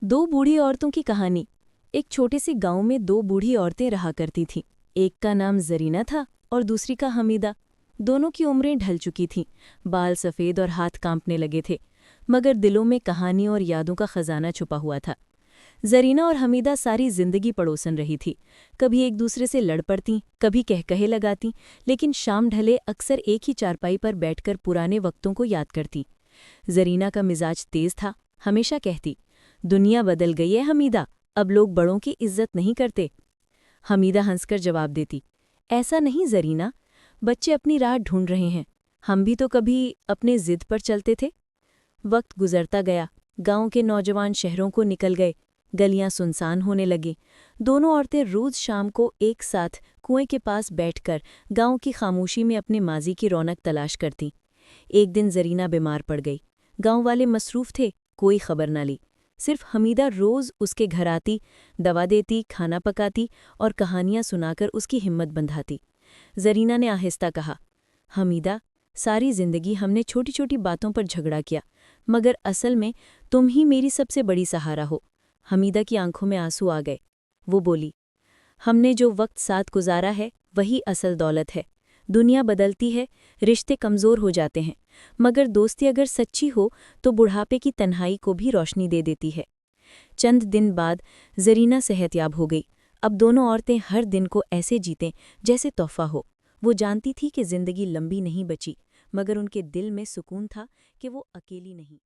दो बूढ़ी औरतों की कहानी। एक छोटे से गांव में दो बूढ़ी औरतें रहा करती थीं। एक का नाम जरीना था और दूसरी का हमीदा। दोनों की उम्रें ढल चुकी थीं, बाल सफ़ेद और हाथ कांपने लगे थे, मगर दिलों में कहानी और यादों का खजाना छुपा हुआ था। जरीना और हमीदा सारी जिंदगी पड़ोसन रही थी। कभी एक दूसरे से लड़ पड़तीं, कभी कहकहे लगातीं, लेकिन शाम ढले अक्सर एक ही चारपाई पर बैठकर पुराने वक्तों को याद करतीं। जरीना का मिजाज तेज था, हमेशा कहती, दुनिया बदल गई है हमीदा, अब लोग बड़ों की इज्जत नहीं करते। हमीदा हंसकर जवाब देती, ऐसा नहीं जरीना, बच्चे अपनी राह ढूंढ रहे हैं, हम भी तो कभी अपने जिद पर चलते थे। वक्त गुजरता गया, गांव के नौजवान शहरों को निकल गए, गलियां सुनसान होने लगी। दोनों औरतें रोज शाम को एक साथ कुएं के पास बैठकर गांव की खामोशी में अपने माजी की रौनक तलाश करतीं। एक दिन जरीना बीमार पड़ गई। गांव वाले मसरूफ थे, कोई खबर न ली। सिर्फ हमीदा रोज उसके घर आती, दवा देती, खाना पकाती और कहानियां सुनाकर उसकी हिम्मत बंधाती। जरीना ने आहिस्ता कहा, हमीदा, सारी जिंदगी हमने छोटी छोटी बातों पर झगड़ा किया, मगर असल में तुम ही मेरी सबसे बड़ी सहारा हो। हमीदा की आंखों में आंसू आ गए। वो बोली, हमने जो वक्त साथ गुजारा है वही असल दौलत है। दुनिया बदलती है, रिश्ते कमज़ोर हो जाते हैं, मगर दोस्ती अगर सच्ची हो तो बुढ़ापे की तन्हाई को भी रोशनी दे देती है। चंद दिन बाद जरीना सेहतयाब हो गई। अब दोनों औरतें हर दिन को ऐसे जीतें जैसे तोहफा हो। वो जानती थी कि जिंदगी लंबी नहीं बची, मगर उनके दिल में सुकून था कि वो अकेली नहीं।